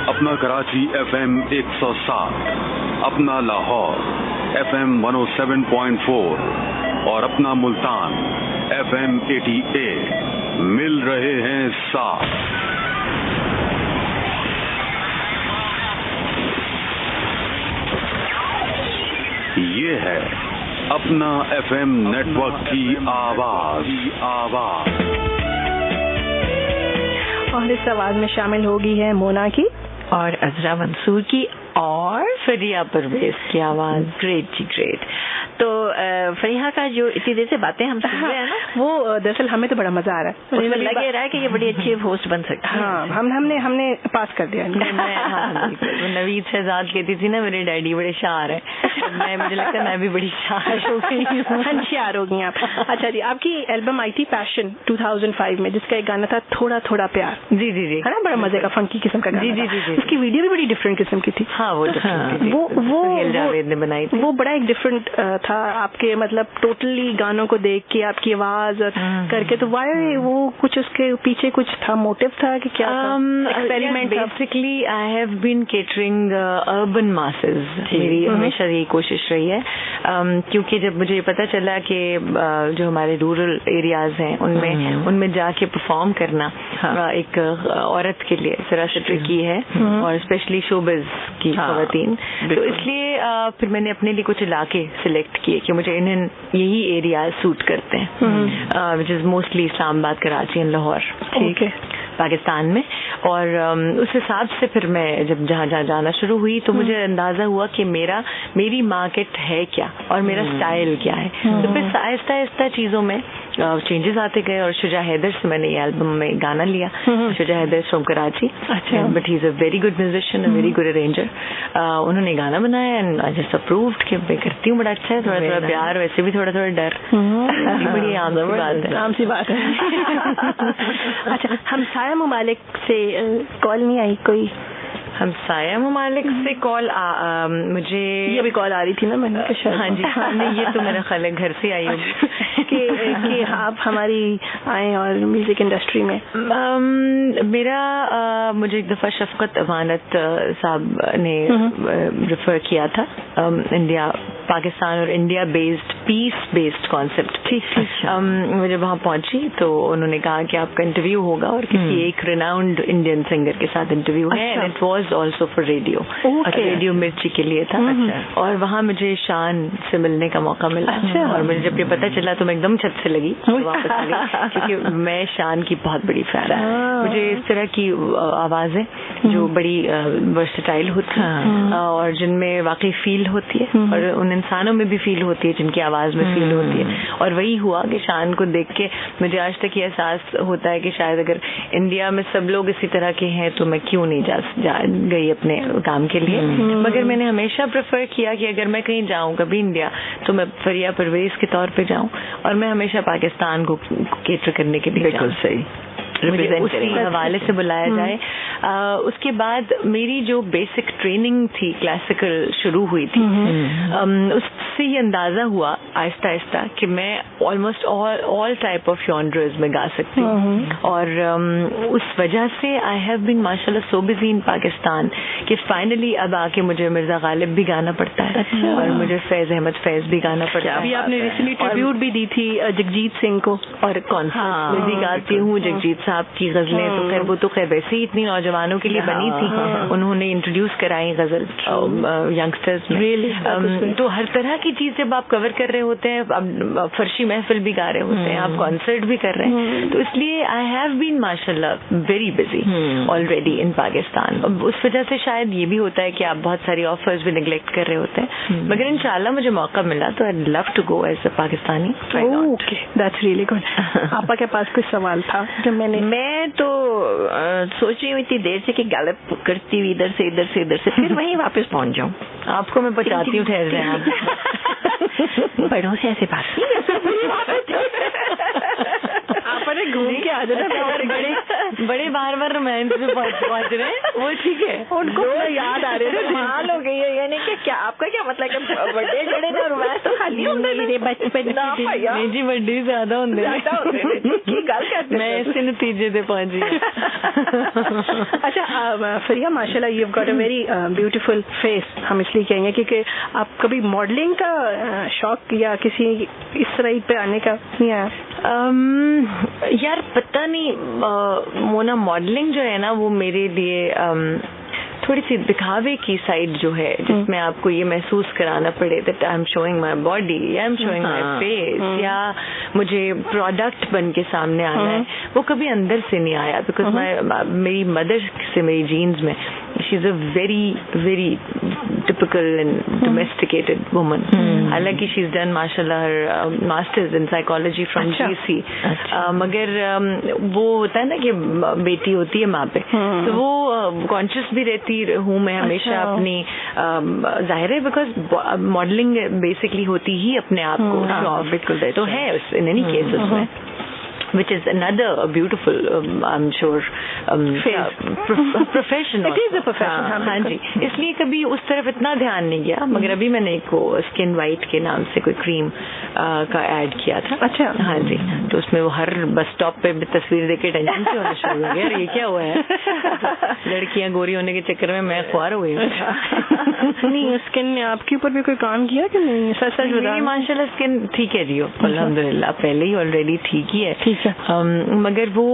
अपना कराची FM 107, अपना लाहौर FM 107.4 और अपना मुल्तान FM 88 मिल रहे हैं साथ। ये है अपना FM नेटवर्क की आवाज। और इस आवाज में शामिल होगी है मोना की और अजरा मंसूर की और फरिया परवेज की आवाज। ग्रेट जी ग्रेट। तो फरीहा का जो इतनी देर से बातें हम सुन रहे हैं ना, वो दरअसल हमें तो बड़ा मजा आ रहा है। मुझे लग रहा है कि ये बड़ी अच्छी होस्ट बन सकती है। हाँ, हमने पास कर दिया। नवीद शहजाद कहती थी ना मेरे डैडी बड़े शार है, मुझे लगता है मैं भी बड़ी शार हो गई हूँ। होशियार हो गई आप। अच्छा जी, आपकी एल्बम आई थी पैशन 2005 में, जिसका एक गाना था थोड़ा थोड़ा प्यार। जी जी जी, है ना, बड़ा मजे का फंकी किस्म का गाना। जी जी जी जी। उसकी वीडियो भी बड़ी डिफरेंट किस्म की थी। हाँ, वो जावेद ने बनाई थी। वो बड़ा एक डिफरेंट था आपके, मतलब टोटली गानों को देख के आपकी आवाज और करके, तो वाई वो कुछ उसके पीछे कुछ था, मोटिव था कि क्या experiment? Basically I have been catering urban masses, मेरी हमेशा यही कोशिश रही है, क्योंकि जब मुझे पता चला कि जो हमारे रूरल एरियाज हैं उनमें जाके परफॉर्म करना एक औरत के लिए जरा सा ट्रिकी है, और स्पेशली शोबिज की खवातीन, तो इसलिए फिर मैंने अपने लिए कुछ इलाके सिलेक्ट किए कि मुझे इन्हें यही एरिया सूट करते हैं, which is mostly Islamabad, Karachi and Lahore, ठीक है, पाकिस्तान में। और उस हिसाब से फिर मैं जब जहाँ जाना शुरू हुई तो मुझे अंदाजा हुआ कि मेरी मार्केट है क्या और मेरा स्टाइल क्या है। तो फिर आहिस्ता आहिस्ता चीजों में चेंजेस आते गए और शुजा हैदर से मैंने ये एल्बम में गाना लिया. Shuja Haider from Karachi, but he is a very good musician, a very good arranger. उन्होंने गाना बनाया एंड आई जस्ट अप्रूव्ड कि मैं करती हूँ, बड़ा अच्छा है. थोड़ा थोड़ा प्यार, वैसे भी थोड़ा थोड़ा डर, बड़ी आम सी बात है. अच्छा, हमसाया ममालिक से कॉल नहीं आई कोई? हमसाया ममालिक से कॉल मुझे ये भी कॉल आ रही थी ना, मैंने कहा हाँ जी, नहीं ये तो मेरा ख्याल है घर से आई होगी कि आप हमारी आए और म्यूजिक इंडस्ट्री में. मुझे एक दफ़ा शफकत अमानत साहब ने रेफर किया था. इंडिया पाकिस्तान और India based peace based concept. मैं जब वहाँ पहुंची तो उन्होंने कहा कि आपका इंटरव्यू होगा और किसी एक रिनाउंड इंडियन सिंगर के साथ इंटरव्यू है. And it was also for radio. Radio मिर्ची के लिए था. और वहाँ मुझे शान से मिलने का मौका मिला. और मुझे जब ये पता चला तो मैं एकदम छत से लगी वापस आ गई, क्योंकि मैं शान की बहुत बड़ी फैन हूँ. मुझे इस तरह की आवाजें जो बड़ी वर्सेटाइल होती है और जिनमें वाकई फील होती है और उन इंसानों में भी फील होती है जिनकी आवाज में फील होती है. और वही हुआ कि शान को देख के मुझे आज तक ये एहसास होता है कि शायद अगर इंडिया में सब लोग इसी तरह के हैं तो मैं क्यों नहीं जा गई अपने काम के लिए. मगर मैंने हमेशा प्रेफर किया कि अगर मैं कहीं जाऊं कभी इंडिया तो मैं फरिया परवेज के तौर पे जाऊं और मैं हमेशा पाकिस्तान को केटर करने के लिए. बिल्कुल सही. उसी हवाले से बुलाया जाए. उसके बाद मेरी जो बेसिक ट्रेनिंग थी क्लासिकल शुरू हुई थी. उससे ये अंदाजा हुआ आहिस्ता आहिस्ता कि मैं almost all type of genres में गा सकती हूँ. और उस वजह से आई हैव बीन माशाल्लाह सो बिजी इन पाकिस्तान कि फाइनली अब आके मुझे मिर्जा गालिब भी गाना पड़ता है और मुझे फैज अहमद फैज भी गाना पड़ता है. अभी आपने रिसेंटली ट्रिब्यूट भी दी थी जगजीत सिंह को. और कॉन्सर्ट में भी गाती हूँ जगजीत साहब की गजलें. तो खैर वो तो खैर वैसे ही इतनी नौजवानों के लिए बनी थी. उन्होंने इंट्रोड्यूस कराई गजल यंगस्टर्स में. तो हर तरह की चीज जब आप कवर कर रहे होते हैं, अब फर्शी महफिल भी गा रहे होते हैं, आप कॉन्सर्ट भी कर रहे हैं, तो इसलिए आई हैव बीन माशाल्लाह very busy already in Pakistan. उस वजह से शायद ये भी होता है कि आप बहुत सारी ऑफर्स भी निगलेक्ट कर रहे होते हैं. मगर इंशाल्लाह मुझे मौका मिला तो I love to go as a Pakistani. Okay, that's really good. आपा के पास कुछ सवाल था? मैं तो सोच रही हूँ इतनी देर से कि गैलप करती हुई इधर से फिर वहीं वापस पहुंच जाऊँ. आपको मैं पहुंचाती हूँ, ठहर रहे हैं. बड़ों से ऐसे बात आपने घूम के आ जाना. बड़े बार रोमांस में पहुंच रहे हैं, वो ठीक है. उनको याद आ रहे हैं. माल हो गई है. यानी कि क्या आपका क्या मतलब है कि बर्थडे जड़े ना रोमांस तो खाली होंगे मेरे बचपन ना भैया. नहीं जी, बर्थडे ज्यादा होंगे. मैं इसके नतीजे पे पहुंची. अच्छा फरिया, माशाल्लाह you have got a very beautiful face. हम इसलिए कहेंगे क्योंकि आप कभी मॉडलिंग का शौक या किसी इस तरह पे आने का नहीं आया? यार पता नहीं, मोना मॉडलिंग जो है ना वो मेरे लिए थोड़ी सी दिखावे की साइड जो है, जिसमें आपको ये महसूस कराना पड़े that I am showing my body या I am showing my face या मुझे प्रोडक्ट बन के सामने आना है, वो कभी अंदर से नहीं आया. बिकॉज मेरी मदर से मेरी जीन्स में she is a very very typical and domesticated woman. हालांकि शी इज डन माशाल्लाह her masters in psychology from GC. मगर वो होता है ना कि बेटी होती है माँ पे, तो वो कॉन्शियस भी रहती हूँ मैं हमेशा अपनी. जाहिर है बिकॉज मॉडलिंग बेसिकली होती ही अपने आप को बिल्कुल तो है इन एनी केस उसमें, which is another beautiful I'm sure profession. It is a profession. हाँ जी, इसलिए कभी उस तरफ इतना ध्यान नहीं गया. मगर अभी मैंने एक स्किन वाइट के नाम से कोई क्रीम का ऐड किया था. अच्छा. हाँ जी, तो उसमें वो हर बस स्टॉप पे तस्वीर देख के टेंशन से होना शुरू हो गया, ये क्या हुआ है. लड़कियां गोरी होने के चक्कर में मैं ख्वार हुई हूँ. नहीं, स्किन ने आपके ऊपर भी कोई काम किया कि नहीं? सच मेरी माशाल्लाह स्किन ठीक है जी, अल्हम्दुलिल्लाह पहले ही ऑलरेडी ठीक ही है. मगर वो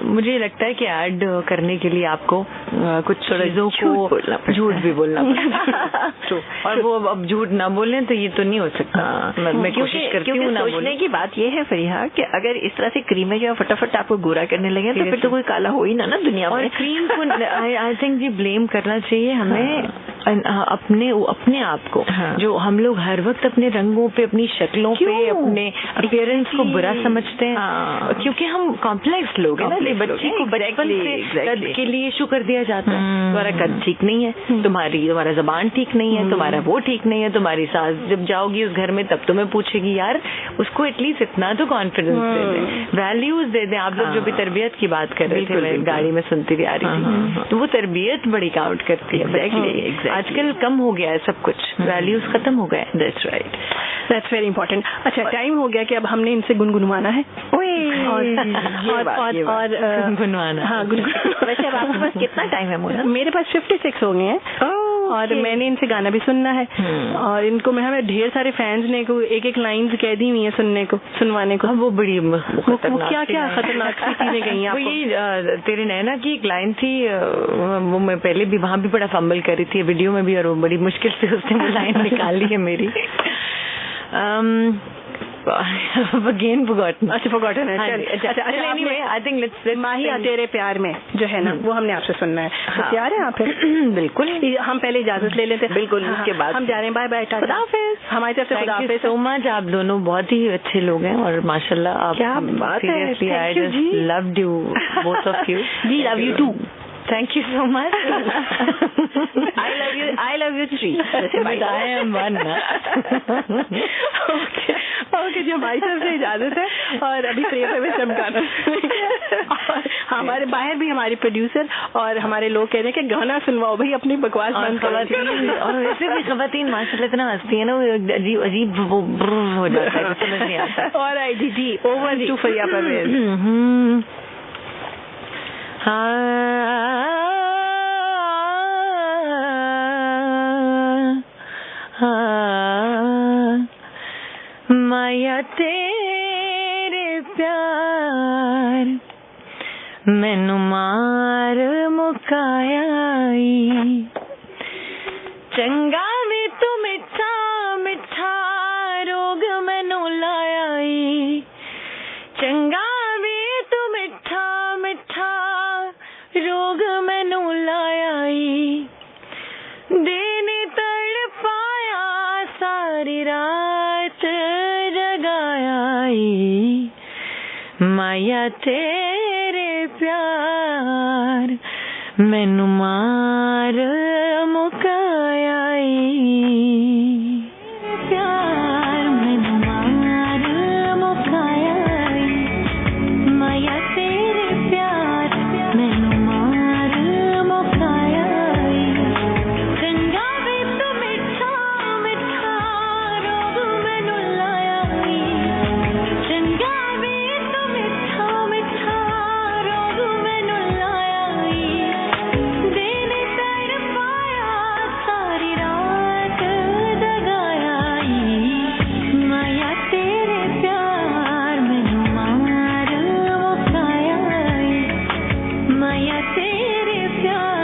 मुझे लगता है कि ऐड करने के लिए आपको कुछ चीजों को झूठ भी बोलना पड़ता और वो अब झूठ ना बोलें तो ये तो नहीं हो सकता। मैं कोशिश करती हूँ ना बोलने सोचने की बात ये है फरीहा कि अगर इस तरह से क्रीमें जो फटाफट आपको गोरा करने लगे तो फिर तो कोई काला हो ही ना दुनिया में। और क्रीम को आई थिंक जी ब्लेम करना चाहिए हमें अपने आप को, जो हम लोग हर वक्त अपने रंगों पे, अपनी शक्लों पे, अपने अपीयरेंस को बुरा समझते हैं क्योंकि हम कॉम्प्लेक्स लोग हैं ना। बच्चे को बचपन से कद के लिए इशू कर दिया जाता है, तुम्हारा कद ठीक नहीं है, तुम्हारा जबान ठीक नहीं है, तुम्हारा वो ठीक नहीं है, तुम्हारी सास जब जाओगी उस घर में तब तुम्हें पूछेगी। यार उसको एटलीस्ट इतना तो कॉन्फिडेंस दे दें, वैल्यूज दे दें। आप लोग जो भी तरबियत की बात कर रहे थे, मैं गाड़ी में सुनती भी आ रही थी, तो वो तरबियत बड़ी काउंट करती है। आजकल कम हो गया है सब कुछ, वैल्यूज खत्म हो गए। That's right, that's very important. अच्छा, टाइम हो गया कि अब हमने इनसे गुनगुनवाना है और गुनगुनवाना। हाँ, गुनगुनवाना। वैसे अब आपके पास कितना टाइम है मोना? मेरे पास 56 हो गए हैं और मैंने इनसे गाना भी सुनना है और इनको हमें ढेर सारे फैंस ने एक लाइंस कह दी हुई है सुनवाने को। वो बड़ी वो क्या खतरनाक चीजें गई हैं। वो ये तेरे नैना की एक लाइन थी, वो मैं पहले भी वहां भी बड़ा फंबल कर रही थी, वीडियो में भी, और वो बड़ी मुश्किल से उसने वो लाइन निकाली है मेरी। Again forgotten. अच्छा, forgotten है। अच्छा, anyway, I think let's माही तेरे प्यार में जो है ना वो हमने आपसे सुनना है। तो तैयार हैं आप? बिल्कुल। हम पहले इजाजत ले लेते हैं। बिल्कुल, उसके बाद हम जा रहे हैं। बाय बाय, टाटा, हमारी तरफ से खुदा हाफिज़। So much. आप दोनों बहुत ही अच्छे लोग हैं और माशाल्लाह आप, क्या बात है। Seriously I just loved you, both of you. जी, love you too. Thank you so much. I love you three. But I am one. Okay जी, हमारी तरफ से इजाजत है और अभी प्रिया पे सब गाना और हमारे बाहर भी हमारे प्रोड्यूसर और हमारे लोग कह रहे हैं कि गाना सुनवाओ भाई, अपनी बकवास बंद करो। और वैसे भी खवातीन माशाल्लाह इतना हंसती है ना, वो अजीब हो जाता है, समझ नहीं आता। और जी ओवर टू फरिया परवेज। माया तेरे प्यार मैनू मार मुकाया, चंगा भी तू मिठा मिठा रोग मैनू लाया, चंगा भी तू मिठा मिठा रोग मैनू लाया, दिन तड़पाया सारी रात जगाया, माया तेरे प्यार मैनू मार मुकाया, प्यार मैनू मार मुकाया, माया तेरे प्यार मैनू मार मुकाया, चंगा भी तू मिठा मिठा रोग मैनू लाया, चंगा भी तू मिठा मिठा रोग मैनू लाया, दिन तड़पाया सारी रात जगाया, माया तेरे प्यार मैनू मार मुकाया, माया तेरे प्यार